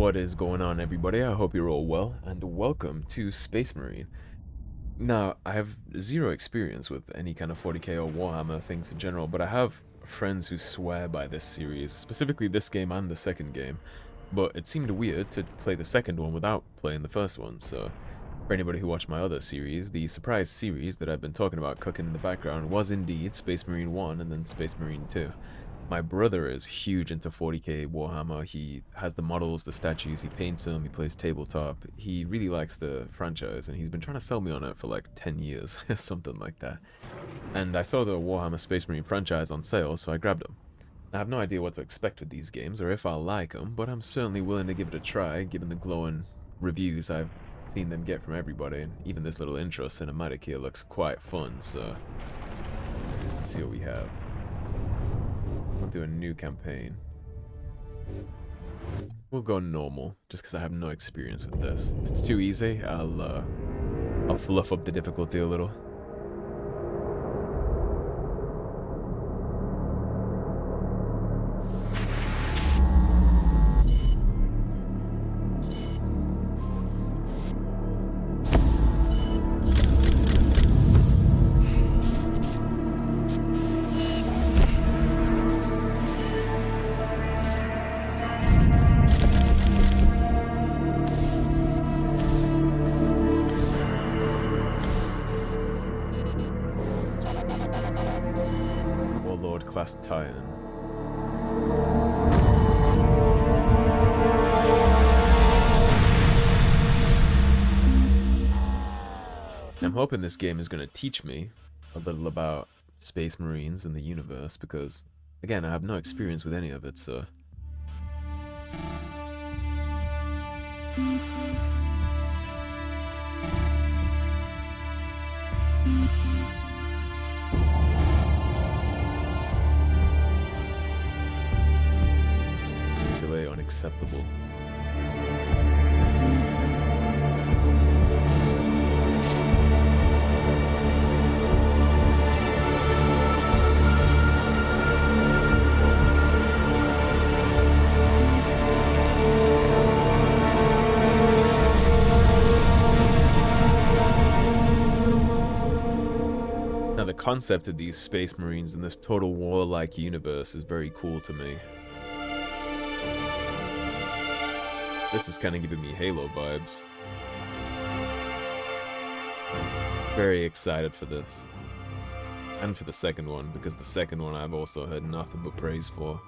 What is going on, everybody? I hope you're all well, and welcome to Space Marine. Now, I have zero experience with any kind of 40k or Warhammer things in general, but I have friends who swear by this series, specifically this game and the second game, but it seemed weird to play the second one without playing the first one, so for anybody who watched my other series, the surprise series that I've been talking about cooking in the background was indeed Space Marine 1 and then Space Marine 2. My brother is huge into 40k Warhammer. He has the models, the statues, he paints them, he plays tabletop. He really likes the franchise, and he's been trying to sell me on it for like 10 years, something like that. And I saw the Warhammer Space Marine franchise on sale, so I grabbed them. I have no idea what to expect with these games, or if I'll like them, but I'm certainly willing to give it a try, given the glowing reviews I've seen them get from everybody, and even this little intro cinematic here looks quite fun, so let's see what we have. We'll do a new campaign. We'll go normal, just because I have no experience with this. If it's too easy, I'll fluff up the difficulty a little. Class Titan. I'm hoping this game is going to teach me a little about Space Marines and the universe, because, again, I have no experience with any of it, so... Delay unacceptable. Now, the concept of these Space Marines in this total war-like universe is very cool to me. This is kind of giving me Halo vibes. Very excited for this. And for the second one, because the second one I've also heard nothing but praise for.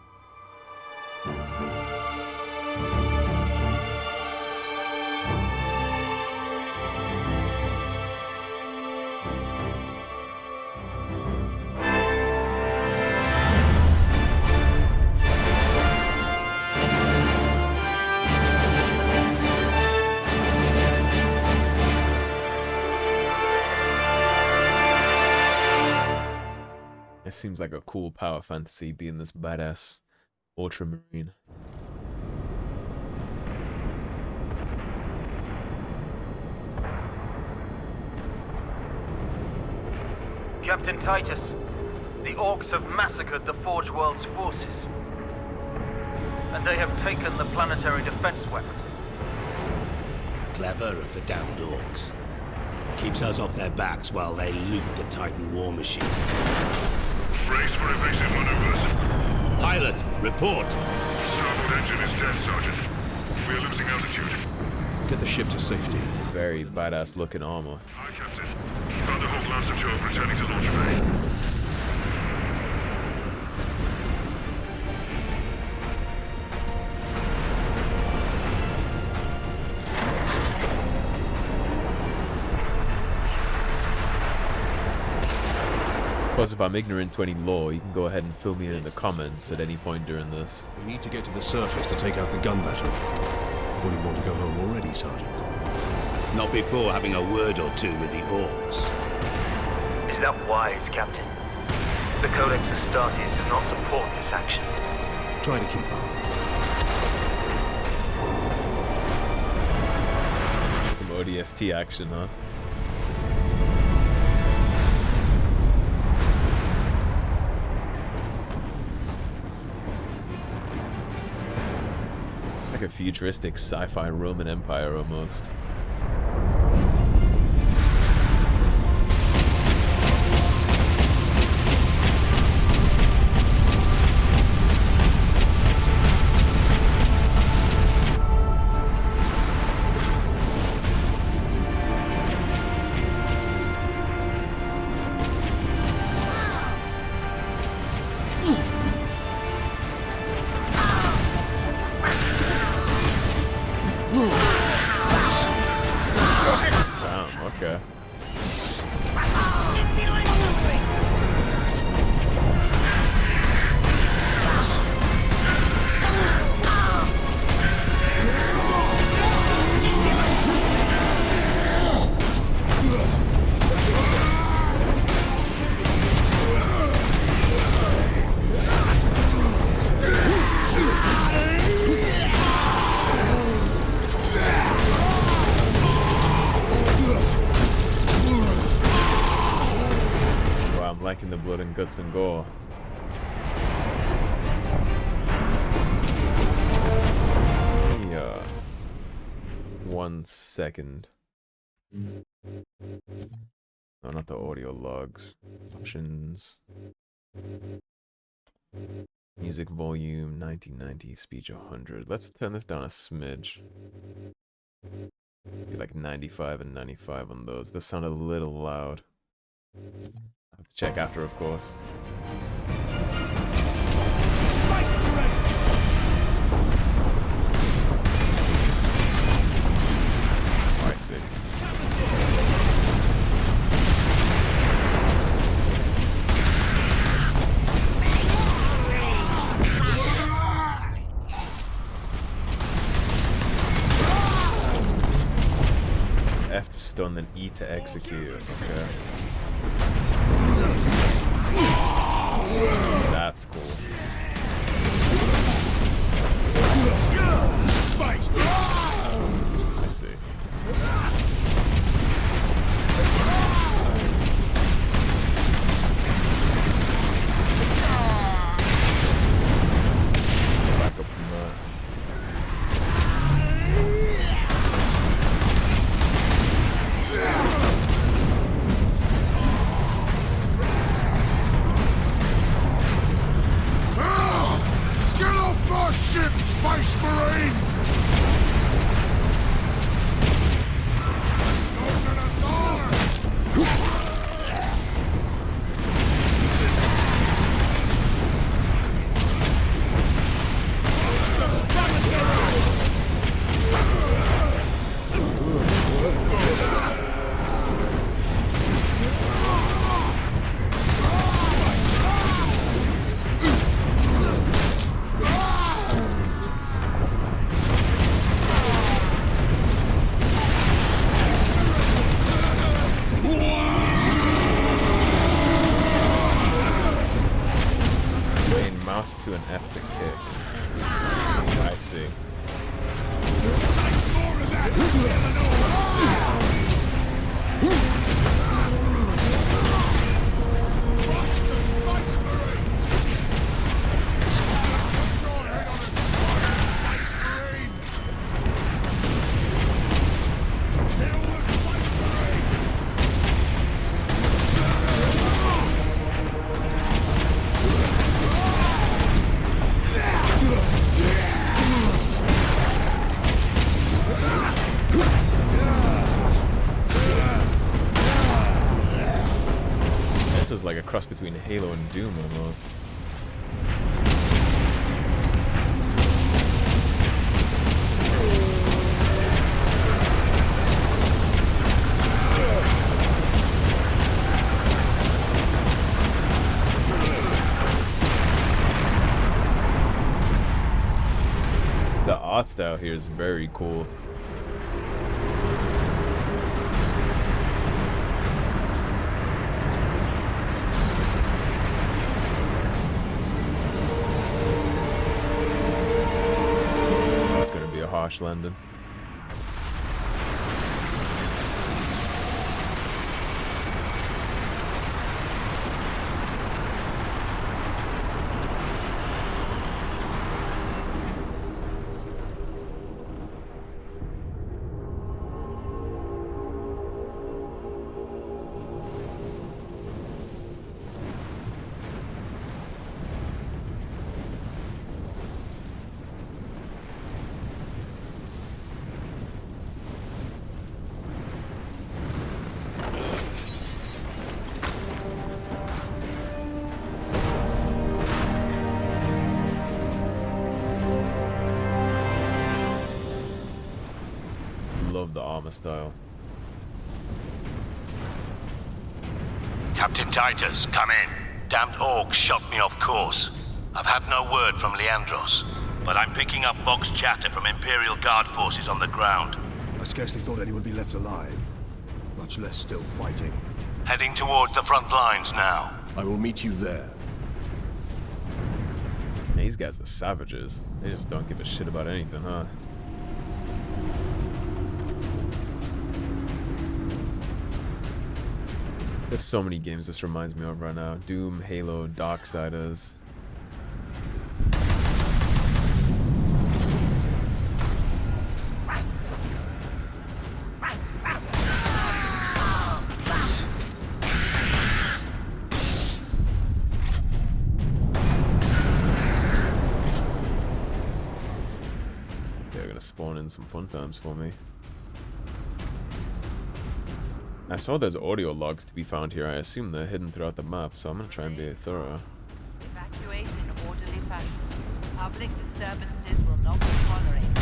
It seems like a cool power fantasy being this badass ultramarine. Captain Titus, the Orcs have massacred the Forge World's forces, and they have taken the planetary defense weapons. Clever of the damned Orcs. Keeps us off their backs while they loot the Titan war machine. Brace for evasive maneuvers. Pilot, report! Starboard engine is dead, Sergeant. We are losing altitude. Get the ship to safety. Very badass looking armor. Aye, Captain. Thunderhawk Lancer Jove returning to launch bay. Of course, if I'm ignorant to any lore, you can go ahead and fill me in the comments at any point during this. We need to get to the surface to take out the gun battery. Or do you want to go home already, Sergeant? Not before having a word or two with the Orcs. Is that wise, Captain? The Codex Astartes does not support this action. Try to keep up. Some ODST action, huh? like a futuristic sci-fi Roman Empire almost. Okay. Liking the blood and guts and gore. Yeah. 1 second. Oh, not the audio logs. Options. Music volume 1990, speech 100. Let's turn this down a smidge. Be like 95 and 95 on those. This sounded a little loud. I'll have to check after, of course. Oh, I see. It's F to stun, then E to execute. Okay. That's cool. I see. Back up from that. Ship, Space Marine! Open a door! To an F to kick. I see. This is like a cross between Halo and Doom almost. The art style here is very cool. It's gonna be a harsh landing. love the armor style. Captain Titus, come in. Damned orcs shot me off course. I've had no word from Leandros, but I'm picking up Vox chatter from Imperial Guard forces on the ground. I scarcely thought anyone would be left alive, much less still fighting. Heading towards the front lines now. I will meet you there. These guys are savages. They just don't give a shit about anything, huh? There's so many games this reminds me of right now. Doom, Halo, Darksiders. They're gonna spawn in some fun times for me. I saw there's audio logs to be found here. I assume they're hidden throughout the map, so I'm gonna try and be thorough. Evacuate in orderly fashion. Public disturbances will not be tolerated.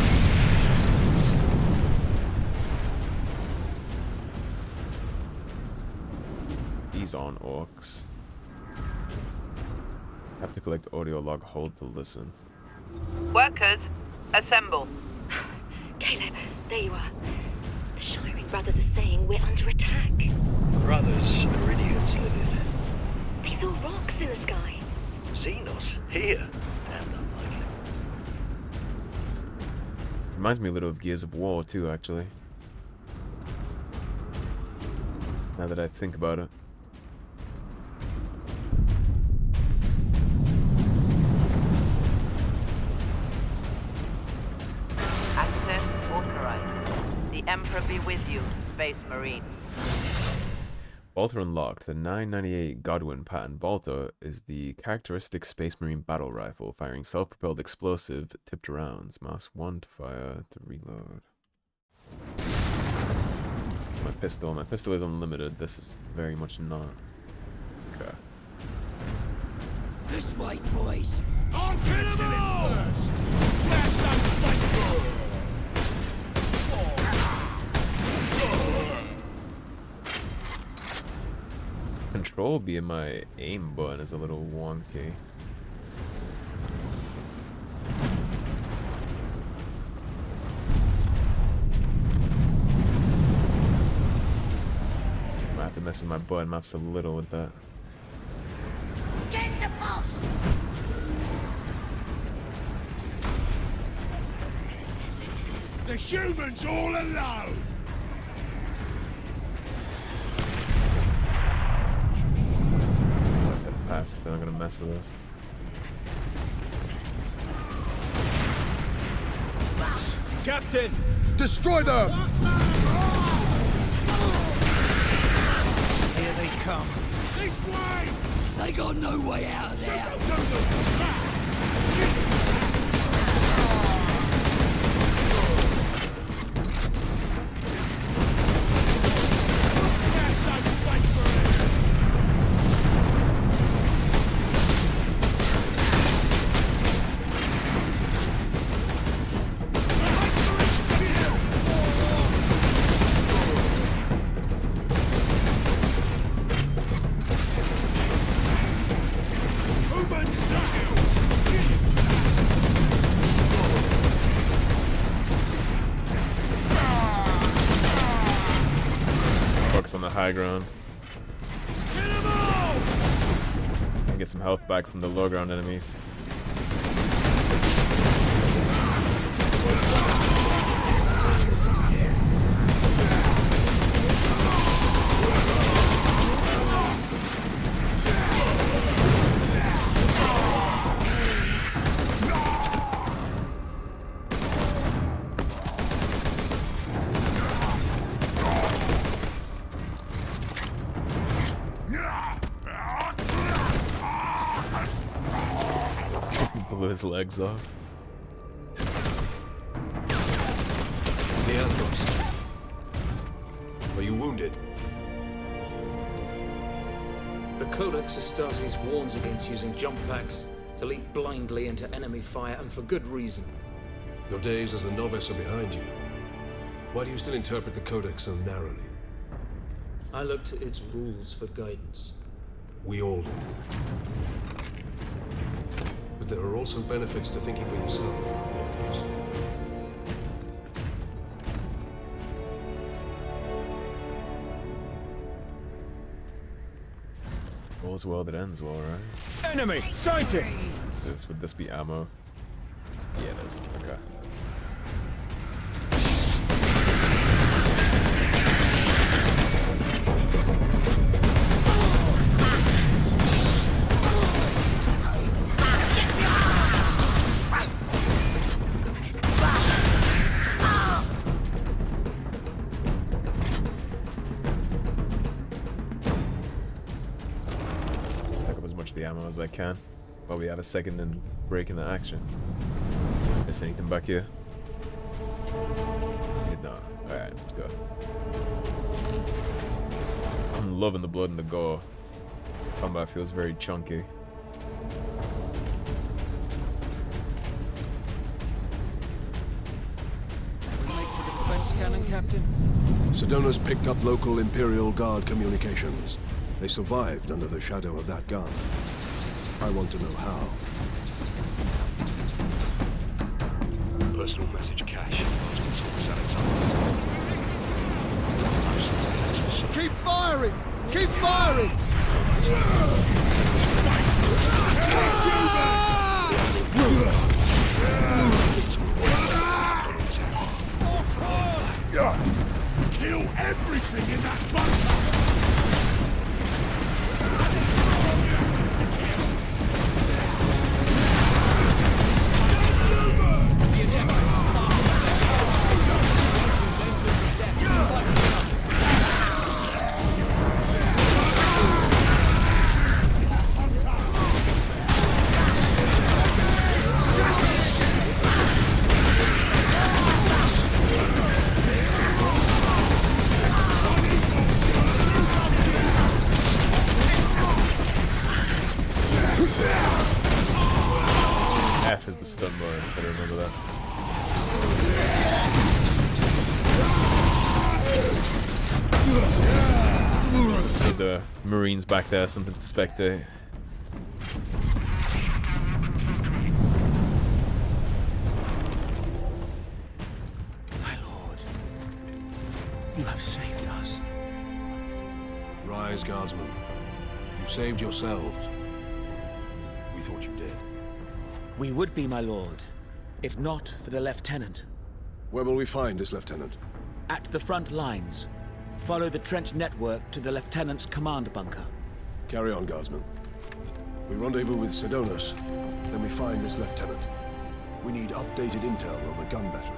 These aren't orcs. Have to collect audio log, hold to listen. Workers, assemble. Caleb, there you are. The Shiring Brothers are saying we're under attack. Brothers are idiots, Lilith. They saw rocks in the sky. Xenos? Here? Damn unlikely. Reminds me a little of Gears of War too, actually. Now that I think about it. Access authorized. The Emperor be with you, Space Marine. Bolter unlocked. The 998 Godwin pattern Bolter is the characteristic Space Marine battle rifle, firing self-propelled explosive tipped rounds. Mouse 1 to fire to reload. My pistol. My pistol is unlimited. This is very much not. Okay. This way, boys. I'll kill them all! Smash those space. Control being my aim button is a little wonky. I have to mess with my button maps a little with that. Get the boss! The humans all alone! Pass if they're not gonna mess with us. Captain! Destroy them! Here they come. This way! They got no way out of there. Smash those space marines! On the high ground. And get some health back from the low ground enemies. Blew his legs off. Leandros. Are you wounded? The Codex Astartes warns against using jump packs to leap blindly into enemy fire, and for good reason. Your days as a novice are behind you. Why do you still interpret the Codex so narrowly? I looked at its rules for guidance. We all do. But there are also benefits to thinking for yourself, Titus. All's well that ends well, right? Enemy sighted! Would this be ammo? Yeah, it is. Okay. The ammo as I can while we have a second and break in the action. Miss anything back here? No. Alright, let's go. I'm loving the blood and the gore. Combat feels very chunky. We make for the defense cannon, Captain? Sedona's picked up local Imperial Guard communications. They survived under the shadow of that gun. I want to know how. Personal message cache. Keep firing! Keep firing! Kill everything in that bunker! F is the stun bar, better remember that. Need the Marines back there, something to spectate. My lord, you have saved us. Rise, guardsmen. You saved yourselves. We thought you did. We would be, my lord, if not for the lieutenant. Where will we find this lieutenant? At the front lines. Follow the trench network to the lieutenant's command bunker. Carry on, guardsmen. We rendezvous with Sedonis, then we find this lieutenant. We need updated intel on the gun battery.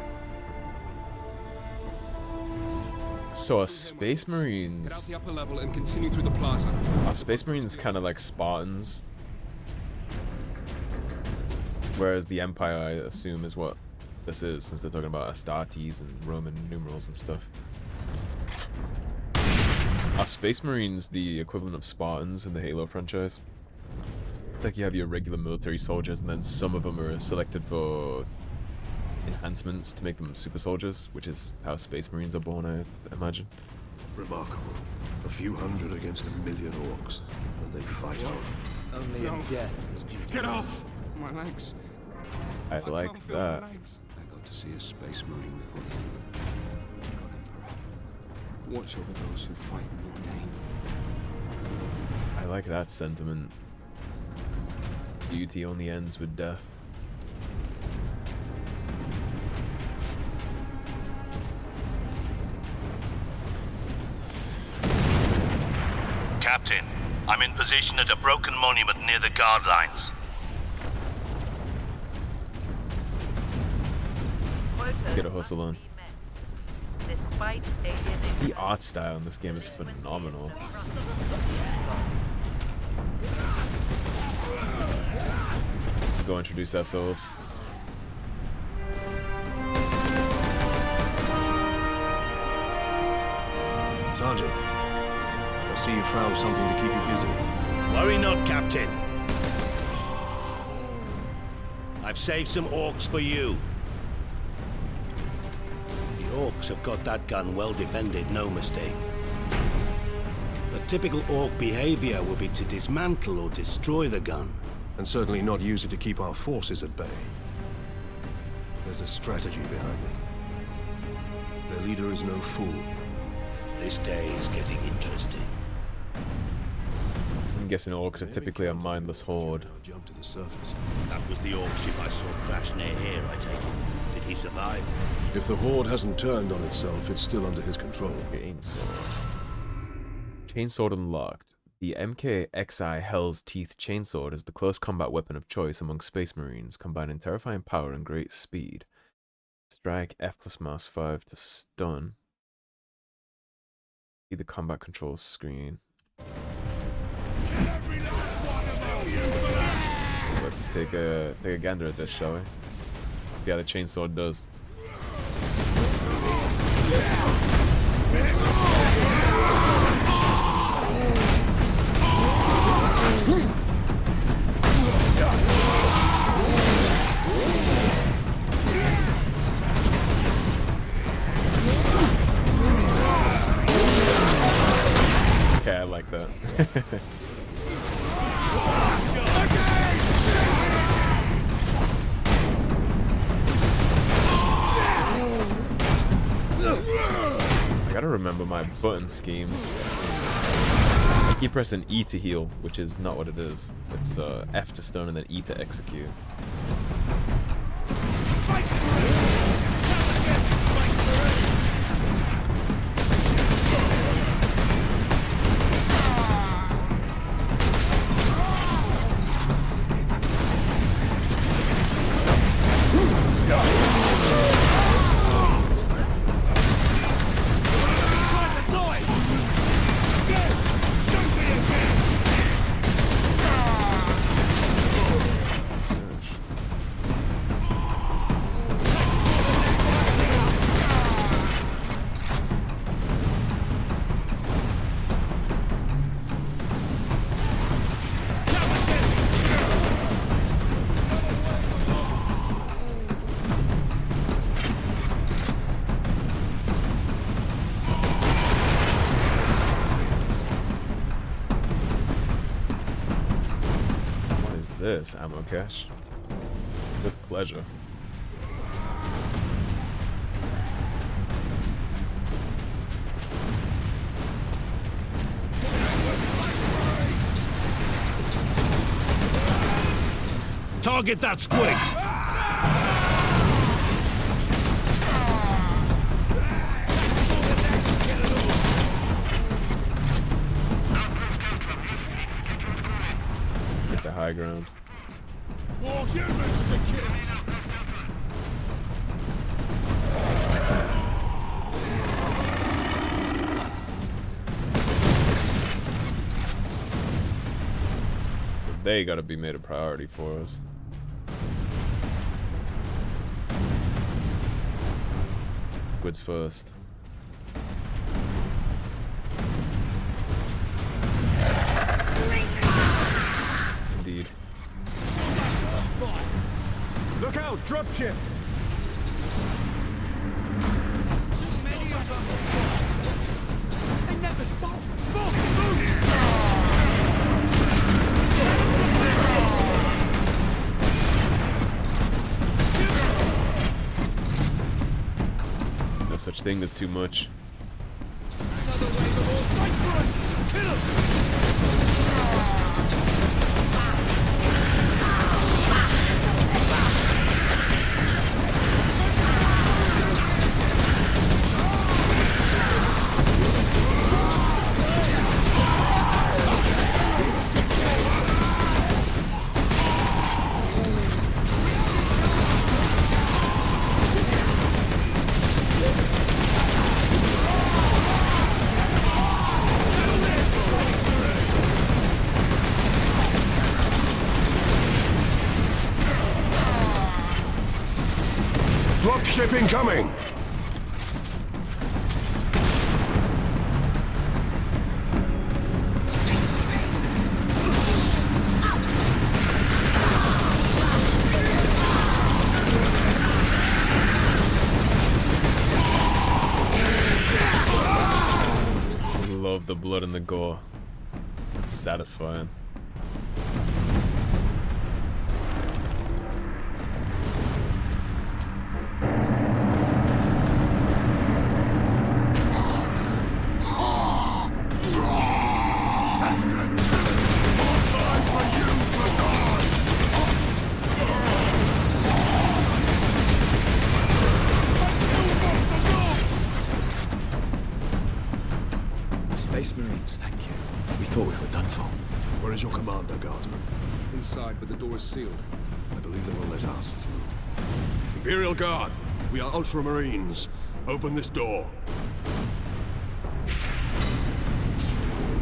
So are Space Marines... Get out the upper level and continue through the plaza. Are Space Marines kind of like Spartans? Whereas the Empire, I assume, is what this is, since they're talking about Astartes and Roman numerals and stuff. Are Space Marines the equivalent of Spartans in the Halo franchise? Like you have your regular military soldiers, and then some of them are selected for enhancements to make them super soldiers, which is how Space Marines are born, I imagine. Remarkable. A few hundred against 1,000,000 orcs, and they fight on. Only in death does duty. Get off! My legs. I like can't feel that. my legs. I got to see a Space Marine before the end. God, Emperor. Watch over those who fight in your name. I like that sentiment. Duty only ends with death. Captain, I'm in position at a broken monument near the guard lines. Get a hustle on. Despite alien The art style in this game is phenomenal. Let's go introduce ourselves. Sergeant, I see you found something to keep you busy. Worry not, Captain. I've saved some orcs for you. The orc orcs have got that gun well defended, no mistake. The typical orc behavior would be to dismantle or destroy the gun. And certainly not use it to keep our forces at bay. There's a strategy behind it. Their leader is no fool. This day is getting interesting. I'm guessing orcs are typically a mindless horde. Jump to the surface. That was the orc ship I saw crash near here, I take it. Did he survive? If the horde hasn't turned on itself, it's still under his control. Chainsword. Chainsword unlocked. The MKXI Hell's Teeth Chainsword is the close combat weapon of choice among Space Marines, combining terrifying power and great speed. Strike F plus Mass 5 to stun. See the combat controls screen. Let's take a gander at this, shall we? See how the chainsword does. Okay, I like that. I gotta remember my button schemes. I keep pressing E to heal, which is not what it is. It's F to stun and then E to execute. This ammo cache with pleasure. Target that squig! Get the high ground. More humans to kill! So they gotta be made a priority for us. Squids first. Indeed. Look out, dropship! There's too many of them. They never stop. No such thing as too much. Another wave of all spice bullets. Kill 'em. Dropship incoming! the blood and the gore. It's satisfying. Space Marines, thank you. We thought we were done for. Where is your commander, Guardsman? Inside, but the door is sealed. I believe they will let us through. Imperial Guard, we are Ultramarines. Open this door.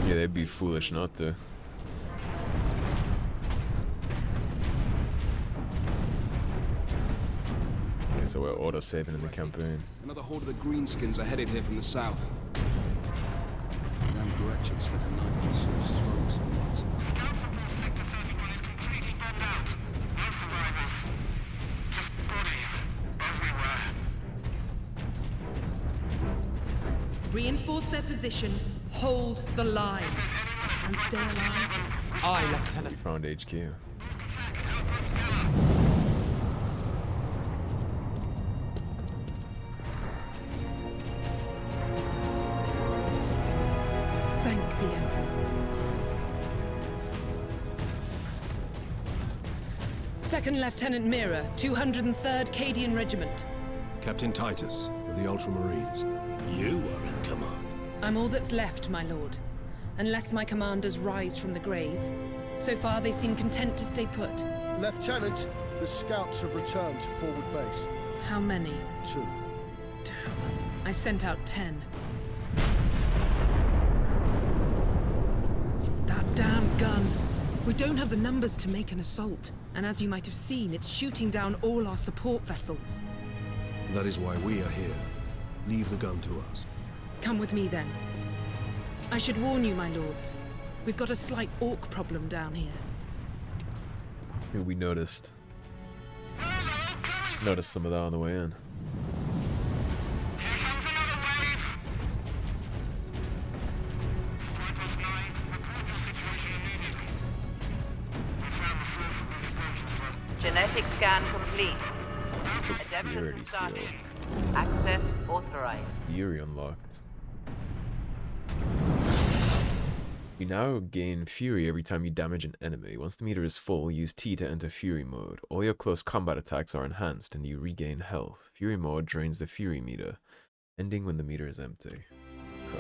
Yeah, they'd be foolish not to. Okay, so we're auto-saving in the campaign. Another horde of the Greenskins are headed here from the south. Damn Gretchen stuck a knife in Saul's throat some months ago. Reinforce their position, hold the line, and stay alive. Aye, Lieutenant. We found HQ. Thank the Emperor. 2nd Lieutenant Mira, 203rd Cadian Regiment. Captain Titus, of the Ultramarines. You are in command. I'm all that's left, my lord. Unless my commanders rise from the grave. So far, they seem content to stay put. Lieutenant, the scouts have returned to forward base. How many? 2. Damn. I sent out 10. That damn gun. We don't have the numbers to make an assault. And as you might have seen, it's shooting down all our support vessels. That is why we are here. Leave the gun to us. Come with me, then. I should warn you, my lords. We've got a slight orc problem down here. Yeah, we noticed. Noticed some of that on the way in. Genetic scan complete. Purity Adeptus seal. started. Access authorized. Fury unlocked. You now gain Fury every time you damage an enemy. Once the meter is full, use T to enter Fury mode. All your close combat attacks are enhanced and you regain health. Fury mode drains the Fury meter, ending when the meter is empty.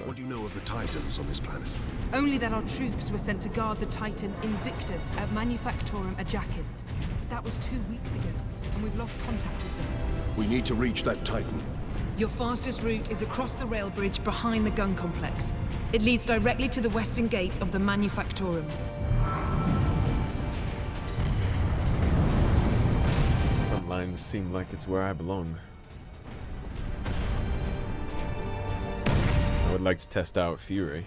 What do you know of the Titans on this planet? Only that our troops were sent to guard the Titan Invictus at Manufactorum Ajakis. That was 2 weeks ago, and we've lost contact with them. We need to reach that Titan. Your fastest route is across the rail bridge behind the gun complex. It leads directly to the western gate of the Manufactorum. Front lines seem like it's where I belong. I would like to test out Fury.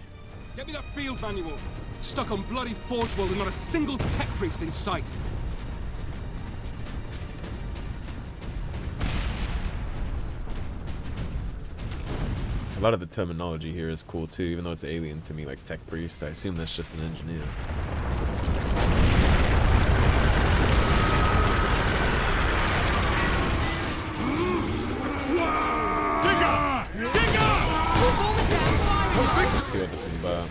Get me that field manual. Stuck on bloody Forge World and not a single tech priest in sight. A lot of the terminology here is cool too, even though it's alien to me, like tech priest. I assume that's just an engineer. Let's see what this is about.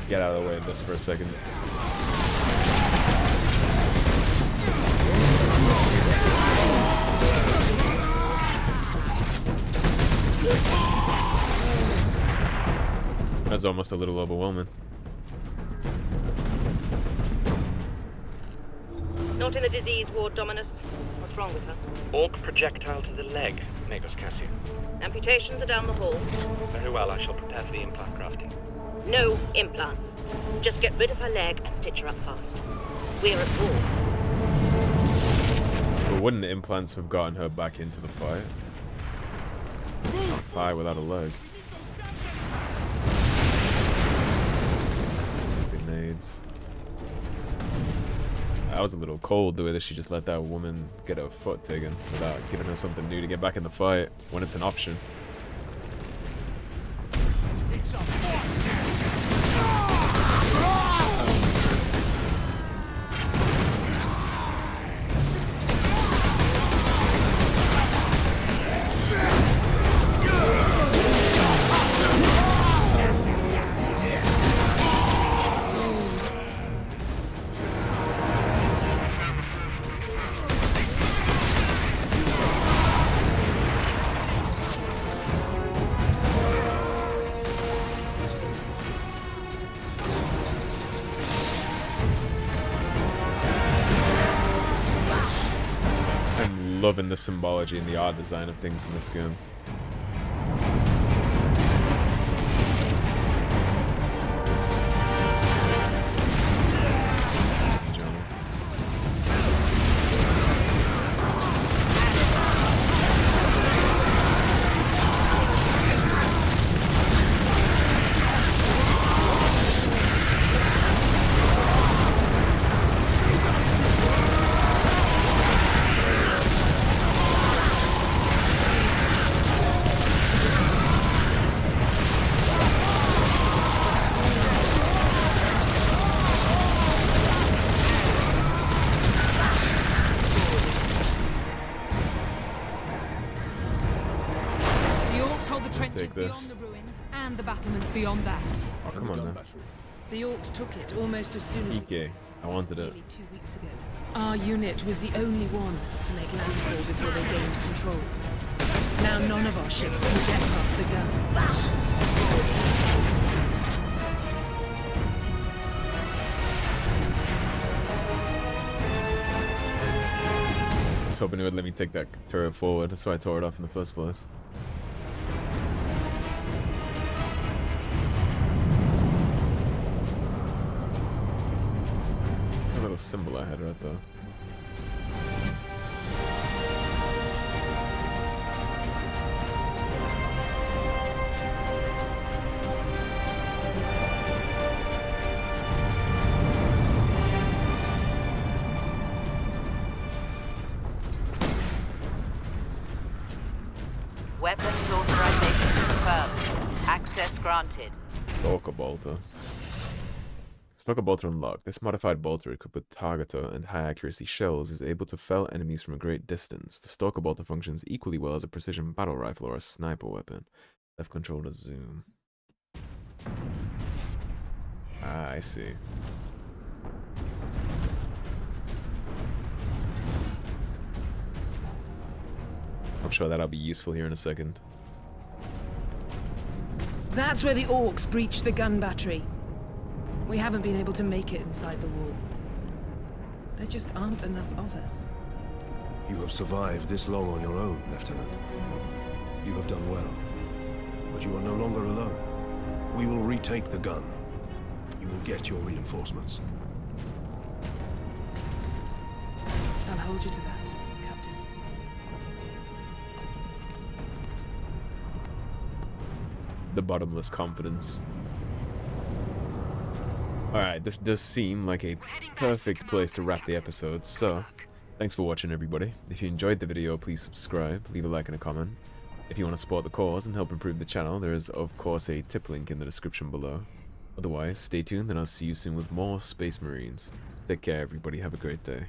Get out of the way of this for a second. That's almost a little overwhelming. Not in the disease ward, Dominus. What's wrong with her? Orc projectile to the leg, Magos Cassio. Amputations are down the hall. Very well, I shall prepare for the implant grafting. No implants. Just get rid of her leg and stitch her up fast. We're at war. But wouldn't the implants have gotten her back into the fight? Not fight without a leg. Grenades. That was a little cold, the way that she just let that woman get her foot taken without giving her something new to get back in the fight when it's an option. It's a Loving the symbology and the art design of things in this game. Beyond the ruins and the battlements beyond that. Oh, come on now. The Orcs took it almost as soon as EK. I wanted it. Nearly 2 weeks ago. Our unit was the only one to make landfall before they gained control. Now none of our ships can get past the gun. I was hoping it would let me take that turret forward. That's why I tore it off in the first place. Symbol I had right there. Weapons authorization confirmed. Access granted. Stalker bolter. Stalker bolter unlocked. This modified bolter equipped with targeter and high accuracy shells is able to fell enemies from a great distance. The stalker bolter functions equally well as a precision battle rifle or a sniper weapon. Left control to zoom. Ah, I see. I'm sure that'll be useful here in a second. That's where the Orcs breached the gun battery. We haven't been able to make it inside the wall. There just aren't enough of us. You have survived this long on your own, Lieutenant. You have done well. But you are no longer alone. We will retake the gun. You will get your reinforcements. I'll hold you to that, Captain. The bottomless confidence. Alright, this does seem like a perfect place to wrap the episode, so thanks for watching, everybody. If you enjoyed the video, please subscribe, leave a like and a comment. If you want to support the cause and help improve the channel, there is of course a tip link in the description below. Otherwise, stay tuned and I'll see you soon with more Space Marines. Take care, everybody. Have a great day.